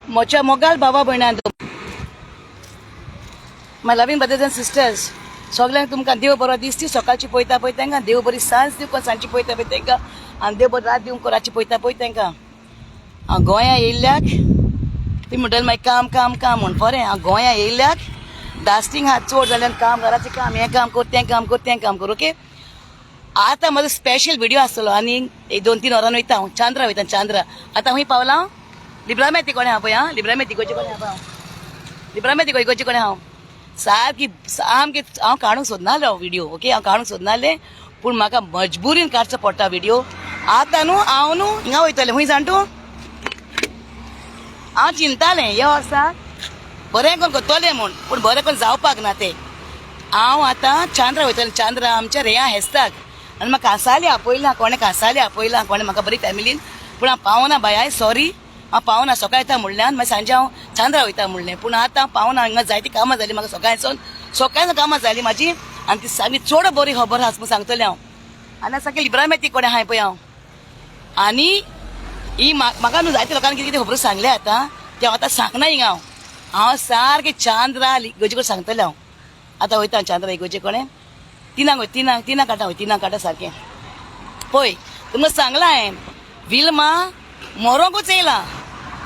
मोच्या मोगाल भावा भयणांक माय loving brothers end sisters सगळ्यांक तुमकां देव बरो दीस दी सकाळची पळयता पळय तांकां देव बरी सांज दिवं कोण सांजची पळयता पळय तांकां आनी देव बरी रात दिवंक रातची पळयता पळय तांकां हांव गोंया येयल्ल्याक ती म्हणटली मागीर काम काम काम म्हण बरें हांव गोंया येयल्ल्याक डास्टींग हा चड जाल्यार काम घराचें काम हें काम कर तें काम कर तें काम कर ओके आतां म्हजो स्पेशल व्हिडिओ आसतलो आनी एक 2-3 वरांनी वयता हांव चांद्रा वयता चांद्रा आतां खंय पावलां हांव लिब्रामेती कोणें आहा पळय हां लिब्रामेती गोंयचें कोणें आहा हांव लिब्रामेती गोंयचें कोणें हांव सारकी सामकी हांव काडूंक सोदनासलें व्हिडिओ ओके हांव काडूंक सोदनासलें पूण म्हाका मजबुरीन काडचो पडटा व्हिडिओ आतां न्हू हांव न्हू हिंगा वयतलें खंय जाण तूं हांव चिंतालें ह्या वर्सा बरें करून करतलें म्हूण पूण बरें करून जावपाक ना तें हांव आतां चांद्रा वयतलें चांद्रा आमच्या रेया हेस्ताक आनी म्हाका कांसाली आपयलां कोणें कांसाली आपयलां कोणें म्हाका बरी फॅमिलीन पूण हांव पावना बाय आय सॉरी हांव पावना सकाळीं येता म्हणल्यान मागीर सांजे हांव चांद्रा वयता म्हणलें पूण आतां हांव पावना हिंगा जायतीं कामां जालीं म्हाका सकाळीं कामां जालीं म्हाजी आनी ती सामकी चड बरी खबर आसा म्हूण सांगतलें हांव आनी सारकें लिब्रामेती कोणें आहाय पळय हांव आनी ही म्हाका न्हू जायत्या लोकांनी कितें कितें खबर सांगलें आतां तें हांव आतां सांगना हिंगा हांव सारकें चांद्रा इगोजे कडेन सांगतलें हांव आतां वयता चांद्रा इगोजे कडेन तिनांक काटा सारकें पळय तुमकां सांगलां हांवें विल्मा मरोंकूच येयलां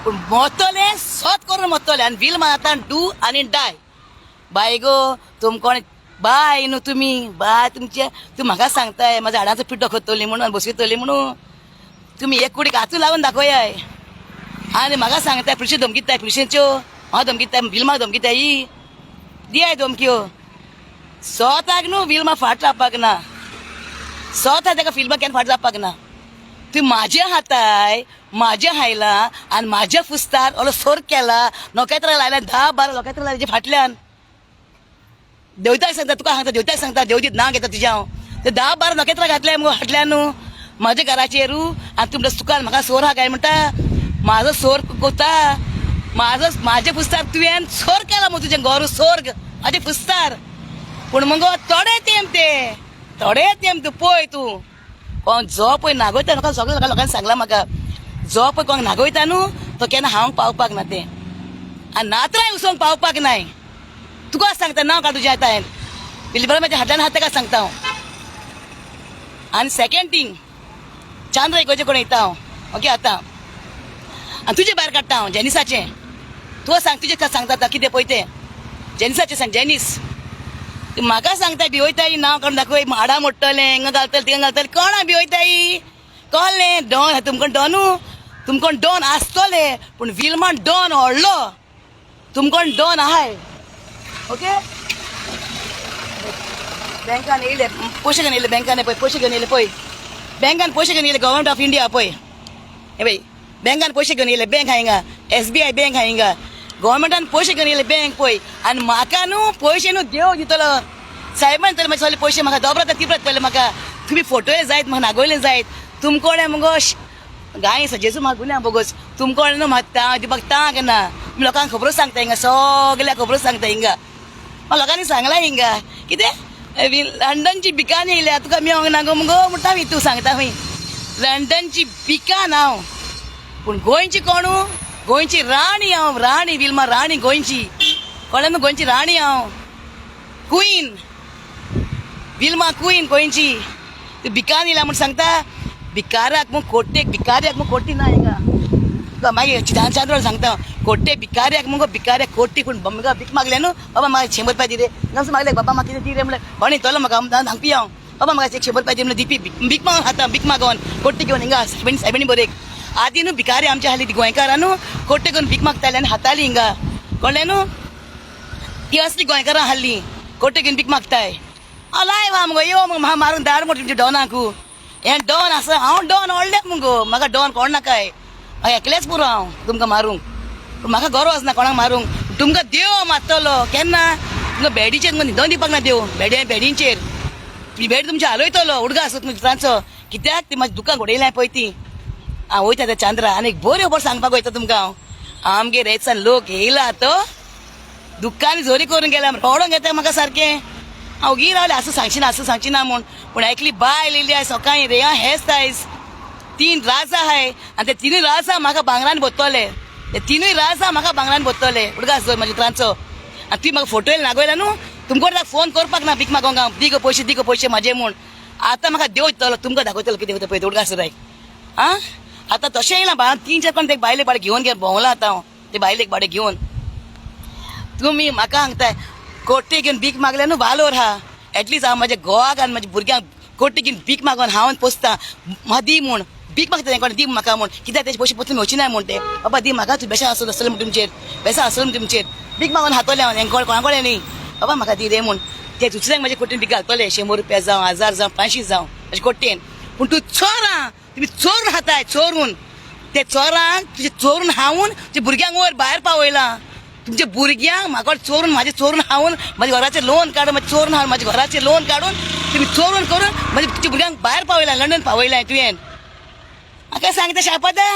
पूण मोतलें सोत करून मोतलें आनी विल्मा आतां डू आनी डाय बाय गो तुम कोण बाय न्हू तुमी बाय तुमचे तूं म्हाका सांगताय म्हाज्या हाडांचो पिड्डो खतली म्हणून बसयतली म्हणून तुमी एक कुडीक हातू लावून दाखोयाय आनी म्हाका सांगताय पुलिशे धमकिताय पुलिशेच्यो हांव धमकिताय विल्माक धमकिताय ही दियाय धमक्यो स्वताक न्हू विल्मा फाट लावपाक ना स्वता ताका फिल्मा केन्ना फाट जावपाक ना तूं म्हाजे हाताय म्हाजे हायलां आनी म्हाज्या फुस्तार ओलो सोर केला नोकेत्रां लायल्या 10-12 नोकेत्रां लायल्या फाटल्यान देवताक सांगता तुका सांगता देवताक सांगता देव दीत नांव घेता तुजें हांव ते 10-12 नोकेत्रां घातल्या मुगो फाटल्यान न्हू म्हाज्या घराचेरू आनी तुमच्या सुकान म्हाका सोर हा काय म्हणटा म्हाजो सोर कोता म्हाज्या फुस्तार तुवें सोर केला मगो तुजें गोरू सोर्ग म्हाजे फुस्तार पूण मगो थोडे तेम तूं पळय तूं कोण जो पळय नागोयता म्हाका सगळ्या लोकांनी सांगलां म्हाका जो पळय कोण नागोयता न्हू तो केन्ना हांवूंक पावपाक ना तें आनी नात्रांय उसोंक पावपाक नाय तुका सांगता नांव काड तुजें आतां हांवें लिब्रामेच्या हातल्यान हात ताका सांगता हांव आनी सेकेंड थिंग चांद्रा इगोजे कोण येता हांव ओके आतां आनी तुजें भायर काडटा हांव जेनिसाचें तुका सांग तुजें सांगता आतां कितें पळय तें जेनिसाचें सांग जेनीस म्हाका सांगता भिवयताय नांव काडून दाखय हाडां मोडटलें हिंगा घालतलें तिंगा घालतलें कोणा भिवयताय कळ्ळें डॉन तुमकोण डॉनू तुमकोण डॉन आसतलें पूण विल्मान डॉन व्हडलो तुमकोण डॉन आहाय ओके बँकान येयले पयशे घेवन येयले बँकान पळय पयशे घेवन येयले पळय बँकान पयशे घेवन येयले गव्हर्मेंट ऑफ इंडिया पळय हे पळय बँकान पयशे घेवन येयले बँक आहा हिंगा SBI बँक आहा हिंगा गव्हर्मेंटान पयशे घेवन येयले बँक पळय आनी म्हाका न्हू पयशे न्हू देव दितलो साहेबान तर म्हाजे सगळे पयशे म्हाका दोबरत तिपरत पडले म्हाका तुमी फोटोय जायत म्हाका नागोयले जायत तुमकोणे मुगो गाय जेजू मागुल्या बोगोस तुमकोणे न्हू म्हाका दिवपाक तांक ना तुमी लोकांक खबरो सांगता हिंगा सगल्या खबरो सांगता हिंगा म्हाका लोकांनी सांगला हिंगा कितें लंडनची बिकान येयल्या तुका मेळोंक ना गो मुगो म्हणटा तूं सांगता खंय लंडनची बिकान हांव पूण गोंयची कोणू गोंयची राणी हांव राणी विल्मा राणी गोंयची कळ्ळें न्हू गोंयची राणी हांव क्वीन विल्मा क्वीन गोंयची ती बिकान येयल्या म्हूण सांगता भिकाऱ्याक म्हूण खोट्टेक भिकाऱ्याक म्हूण खोटी ना हिंगा मागीर चांद्रा सांगता खोट्टे भिकाऱ्याक मुगो भिकाऱ्याक खोटी पूण म्हाका भीक मागले न्हू बाबा म्हाका 100 रुपया दी रे नस मागले बाबा म्हाका कितें दी रे म्हणल्यार कोणी तोलो म्हाका सांगपी हांव बाबा म्हाका 100 रुपया दी म्हणल्यार दिवपी भीक मागून खाता भीक मागोन खोट्टी घेवन हिंगा 70 बरेक आदी न्हू भिकारी आमची हाली ती गोंयकारां न्हू खोट्टे करून भीक मागताली आनी हाताली हिंगा कळ्ळें न्हू ती असली गोंयकारां हाल्ली खोट्टे घेवन भीक मागताय लाय वा मुगो यो म्हाका मारून दार मोठ तुमच्या डॉनाकू हें डॉन आसा हांव डॉन व्हडलें मुगो म्हाका डॉन कोण नाकाय म्हाका एकलेंच पुरो हांव तुमकां मारूंक पूण म्हाका गरज आसना कोणाक मारूंक तुमकां देव मारतलो केन्ना तुमकां बेडीचेर न्हिदोन दिवपाक ना देव बेडींचेर ती बेड तुमच्या हालयतलो उडगा आसत तुमचो कित्याक ती म्हाजें दुकान घडयलें पळय ती हांव वयता त्या चांद्रा आनी एक बऱ्यो खबर सांगपाक वयता तुमकां हांव आमगे रेसान लोक येयला तो दुकान जोरी करून गेल्या रोडोन घेता म्हाका सारकें हांव गी रावलें असं सांगची ना म्हूण पूण आयकली बायल येयली आयज सकाळीं रेया हेस्त आयज 3 राजा आहाय आनी ते 3 राजा म्हाका भांगरान बसतले ते तिनूय रास म्हाका बांगलान बोत्तले उडगास जोर म्हाज्या उतरांचो आनी ती म्हाका फोटो येयला नागोयला न्हू तुमकां फोन करपाक ना भीक मागोंक हांव दी गो पयशे म्हाजे म्हूण आतां म्हाका देव दितलो तुमकां दाखयतलो कितें वयता पळय ते उडगास जोराक आं आतां तशें येयला बा 3-4 कोण ते बायले बाडे घेवन भोंवला आतां हांव ते बायलेक बाडे घेवन तुमी म्हाका सांगताय कोट्टे घेवन भीक मागले न्हू वालोर हा एटलीस्ट हांव म्हाज्या घोवाक आनी म्हाज्या भुरग्यांक कोट्टे घेवन भीक मागोन हांव पोसता म्हाका दी म्हूण भीक मागता कोण दी म्हाका म्हूण कित्याक तेजे पयशे पसून मेवची ना म्हूण ते बाबा दी म्हाका तूं बेसा आसले म्हूण तुमचेर बेसा आसले म्हूण तुमचेर भीक मागोन हातोले हांव हें कोणाकोडे न्ही बाबा म्हाका दी रे म्हूण ते दुसऱ्यांक म्हाजे कोट्टेन भीक घालतले 100 रुपया जावं 1000 जावं 500 जावं म्हाजे कोट्टेन पूण तूं चोरां तुमी चोरून हाताय चोरून ते चोरांक तुजे चोरून हावून तुजे भुरग्यांक वयर भायर पावयला तुमच्या भुरग्यांक म्हाका चोरून म्हाजे चोरून हावून म्हाज्या घराचें लोन काडून म्हाजे चोरून हाडून म्हाज्या घराचें लोन काडून तुमी चोरून करून म्हाजे तुज्या भुरग्यांक भायर पावयला लंडन पावयलाय तुवें म्हाका सांगता शापादा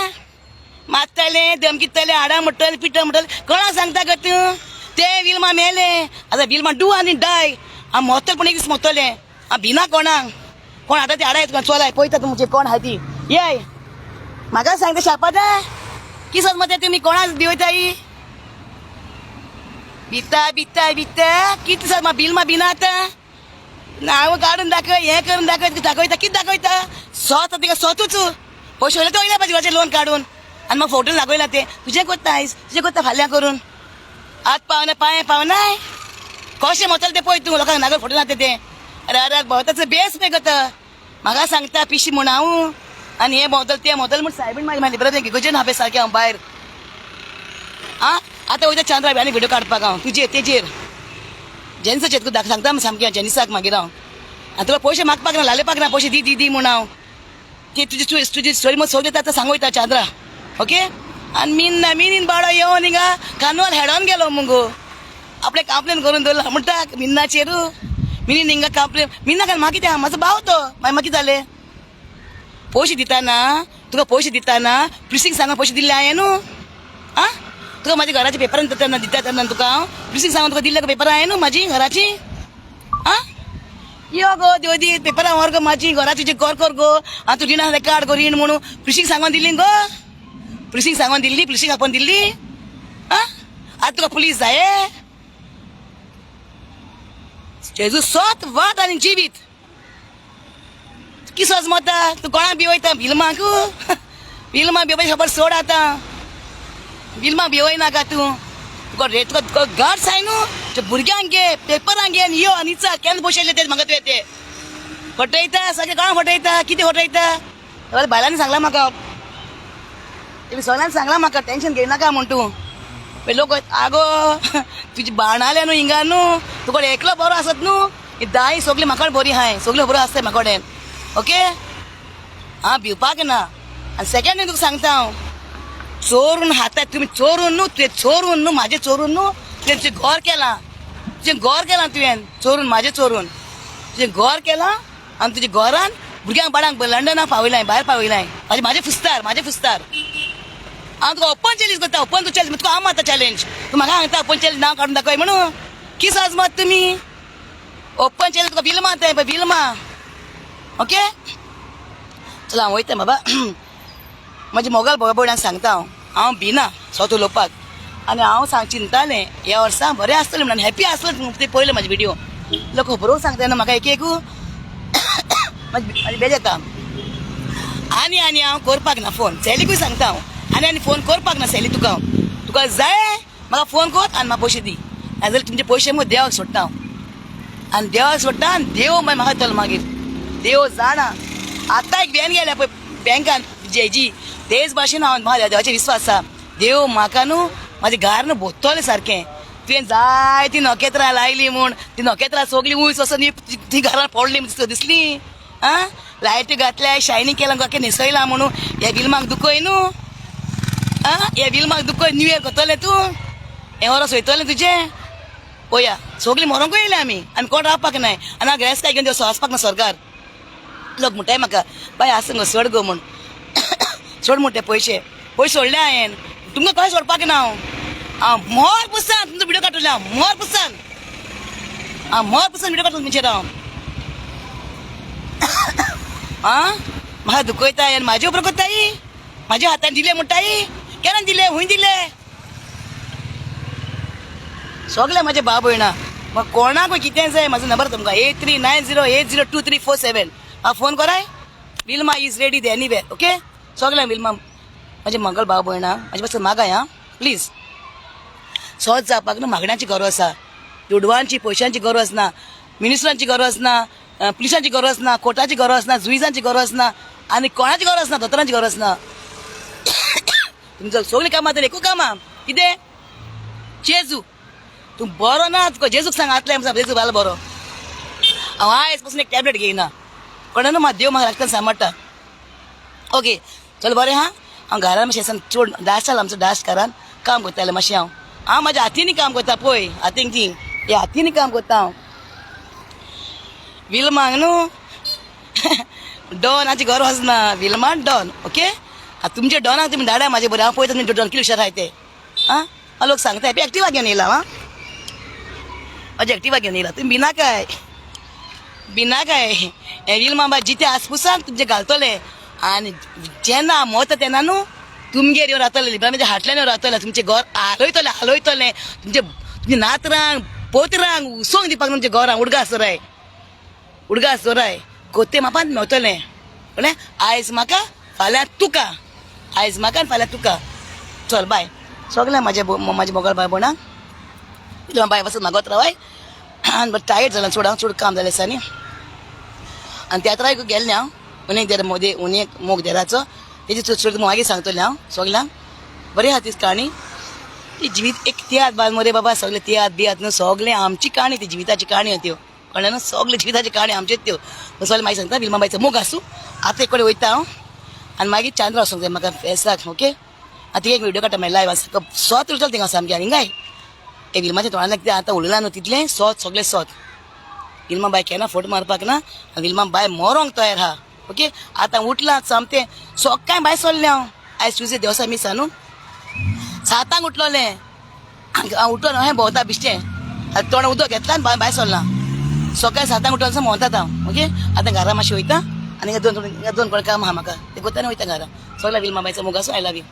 मारतले धमकितले हाडां म्हणटले पिठो म्हणटले कोणाक सांगता ग तूं ते विल्मा मेले आतां विल्मा डू आनी डाय हांव मोतले पूण एक दीस मोतले हांव भिना कोणाक कोण आतां ते हाडा येता चोलाय पळयता तुमचे कोण आहा ती येय म्हाका सांगता शापादा किसत मते तुमी कोणाक भिवयताय भिता भिता भिता कितें दिसात म्हाका बिल भिना आतां नांव काडून दाखय हें करून दाखयता कितें दाखयता स्वता तिका स्वतूच पयशे वयले ते वयल्या म्हाजे घराचें लोन काडून आनी म्हाका फोटो दाखयला ते तुजें कोत्ता आयज तुजें कोत्ता फाल्यां करून हात पावना पांय पावनाय कशें मोतले ते पळय तूं लोकांक नागल फोटो ना ते अरे अरे भोंवताचो बेस पळय गो म्हाका सांगता पिशी म्हूण हांव आनी हें भोंवतले ते भोंवतले म्हूण सायबीण म्हाजी बरें घेवचें ना हांवें सारकें हांव भायर आं आतां वयता चांद्रा आनी व्हिडिओ काडपाक हांव तुजेर तेजेर जेन्साचेर तुका सांगता सामकें हांव जेनिसाक मागीर हांव आतां तुका पयशे मागपाक ना लालेपाक ना पयशे दी दी दी म्हूण हांव ती तुजी स्टोरी मग सोद येता आतां सांगू वयता चांद्रा ओके आनी मिनीन बाडो येवन हिंगा कानवाल हेडोन गेलो मुगो आपले कंप्लेन करून दवरला म्हणटा मिन्नाचेर मिनीन हिंगा कंप्लेन मिन्ना काय म्हाका कितें म्हाजो भाव तो मागीर म्हाका कितें जालें पयशे दिताना तुका पयशे दिताना प्रिसींग सांगून पयशे दिल्ले हांवें न्हू आं तुका म्हाज्या घराच्या पेपरान दिता तेन्ना तुका हांव प्रिसींग सांगून तुका दिल्ले पेपर हांवें न्हू म्हाजी घराची आं यो गो देव दी पेपरां व्हर गो म्हाजी घराची जे कर कर गो आं तूं रिणा काड गो रीण म्हणून प्रिसींग सांगून दिल्ली गो प्रिसींग सांगून दिल्ली प्रिसींग आपण दिल्ली आं आतां तुका पुलीस जाय जेजू सोत वाट आनी जिवीत किसोच मोता तूं कोणाक भिवयता भिलमाक भिलमा भिवपाची खबर सोड आतां भिलमा भिवयनाका तूं तुका गाड साय न्हू ते भुरग्यांक घे पेपरांक घे आनी यो आनी चा केन्ना बसयले ते म्हाका तुवें ते फटयता सगळें कोणाक फटयता कितें फटयता बायलांनी सांगलां म्हाका तेमी सगळ्यांनी सांगलां म्हाका टेन्शन घेयनाका म्हूण तूं लोक आगो तुजी बाणाले न्हू हिंगा न्हू तुका एकलो बरो आसत न्हू ही दाय सगळी म्हाका बरी हाय सगळ्यो बरो आसताय म्हाका कडेन ओके हां भिवपाक ना आनी सेकेंड तुका सांगता हांव चोरून हाताय तुमी चोरून न्हू तुवें चोरून न्हू म्हाजें चोरून न्हू तुवें तुजें घर केलां तुवें चोरून म्हाजें चोरून तुजें घर केलां आनी तुज्या घरान भुरग्यांक बाळांक लंडनाक पावयलां भायर पावयलां म्हाजें फुस्तार हांव तुका ओपन चॅलेंज करता ओपन तूं चॅलेंज तुका हांव मारता चॅलेंज तूं म्हाका सांगता ओपन चॅलेंज नांव काडून दाखय म्हणून किस आज मात तुमी ओपन चॅलेंज तुका बिल मारताय पळय बिल मा ओके चल हांव वयता बाबा म्हाजे मोगाल भोवड्यांक सांगता हांव भिना स्वता उलोवपाक आनी हांव चिंतालें ह्या वर्सा बरें आसतलें म्हणून हॅप्पी आसतलें ते पळयलें म्हाजे व्हिडिओ लोक खबरो सांगता म्हाका एक म्हाजी बेज येता आनी हांव करपाक ना फोन सॅलीकूय सांगता हांव आनी फोन करपाक ना सॅली तुका जाय म्हाका फोन कर आनी म्हाका पयशे दी नाजाल्यार तुमचे पयशे मुगो देवाक सोडटा हांव आनी देवाक सोडटा आनी देव मागीर म्हाका दितलो मागीर देव जाणा आतां एक बॅन गेल्या पळय बँकान जेजी तेच भाशेन हांव म्हाका देवाचेर विस्वास आसा देव म्हाका न्हू म्हाजें घर न्हू भोंवतलें सारकें तुवें जाय ती नखेत्रां लायली म्हूण ती नखेत्रां सगळीं उंच वचोन ती घरान पडली दिसली आं लायटी घातल्या शायनींग केलां गाके न्हेसयलां म्हणून ह्या बिलमाक दुखय न्हू आं ह्या बिलमाक दुखय न्यू इयर करतलें तूं हें वरोस वयतलें तुजें पळया सगळीं मरोंकूय येयलीं आमी आनी कोण रावपाक नाय आनी हांव गॅस काय घेवन देव वचपाक ना सरकार लोक म्हणटाय म्हाका बाय आस गो सोड गो म्हूण सोड म्हूण ते पयशे सोडले हांवें तुमकां खंय सोडपाक ना हांव मोर पुसान तुमचो व्हिडिओ काडटलें हांव मोर पुसान व्हिडिओ काडटलें तुमचेर हांव आं म्हाका दुखयताय आनी म्हाजे उपरांत कोत्ताय म्हाज्या हातान दिले म्हणटाय केन्ना दिले हूंय दिले सगळे माझे भाव भयणा मग कोणाक कितें जाय म्हाजो नंबर तुमकां 8390802347 हांव फोन कराय Wilma is ready the anywhere okay सगळे विल्मा माझे मंगळ भाव भयणा म्हाजे पासून मागाय हां प्लीज सहज जावपाक न्हू मागण्याची गरज आसा दुडवांची पयशांची गरज ना मिनिस्टरांची गरज ना पुलिसांची गरज ना कोर्टाची गरज ना जुइजांची गरज ना आनी कोणाची गरज ना दोतोरांची गरज ना तुमचं सगळीं कामां तर एकू कामां कितें जेजू तूं बरो ना तुका जेजूक सांग आतलें जेजू बाल बरो हांव आयज पासून एक टॅबलेट घेयना कोणा न्हू म्हाका देव म्हाका लागता सांबाडटा ओके चल बरें हां हांव घरान मातशें सान चड डास्ट आमचो डास्ट घरान काम करतालें मातशें हांव म्हाज्या हातींनी काम करता पळय हातींक ती ह्या हातींनी काम करता हांव विल्मांक न्हू डॉनाची गरज ना विल्मा डॉन ओके तुमचे डॉनाक तुमी धाडा म्हाजे बरें हांव पळयता तुमी डॉन कितले हुशार आहाय ते हां लोक सांगता एक्टिवा घेवन येयला हां म्हाजी एक्टिवा घेवन येयला तुमी भिना काय हे विल्मा बाय जिते आसपुसान तुमचे घालतले आनी जेन्ना मोता तेन्ना न्हू तुमगेर येवन रावतले लिब्रामेच्या हाटल्यान येवन रावतले तुमचे घर हालयतले तुमचे नातरांक पोतरांक उसोंक दिवपाक तुमच्या घरांक उडगा सोराय कोते मापान मेवतलें कळ्ळें आयज म्हाका फाल्यां तुका आयज म्हाका आनी फाल्यां तुका चल बाय सगळें म्हाजे मोगाळ भाय भयणांक बाय वचत मागत रावाय आनी बरें टायर्ड जालां चड काम जालें आसा न्ही आनी त्यात्राक गेल्लें हांव उनेक देर मोदी उनेक मोग देराचो तेजी चड मागीर सांगतलें हांव सगळ्यांक बरें आहा ती काणी ती जिवीत एक तियात बाल मोरे बाबा सगळे तियात बियात न्हू सगळें आमची काणी ती जिविताची काणी त्यो कळ्ळें न्हू सगळे जिविताची काणी आमच्योच त्यो सगळे मागीर सांगता विल्माबाईचो मोग आसूं आतां एक कडेन वयता हांव आनी मागीर चांद्रा वचूंक जाय म्हाका फेस्ताक ओके आतां एक व्हिडिओ काडटा मागीर लायव आसा सोत उरतलो थिंगा सामकें आनी गाय एक विल्माच्या तोंडान कितें आतां उलयलां न्हू तितलें सोत सगळें सोत विल्मा बाय केन्ना फोटो मारपाक ना आनी विल्मा बाय मरोंक तयार आहा ओके आतां उठलां सामकें सोक्काय भायर सरलें हांव आयज ट्युजडे देवसा मिस आहा न्हू 7 उठलोलें हांव उठोन हें भोंवता बिश्टें तोंड उदक घेतलां आनी भायर सरलां सकाळीं 7 उठोन भोंवतात हांव ओके आतां घरा मातशें वयता आनी दोन कोण काम आहा म्हाका ते कोताना वयता घरा सगळ्या विल्मा बायचो मोग आसूं आय लव यू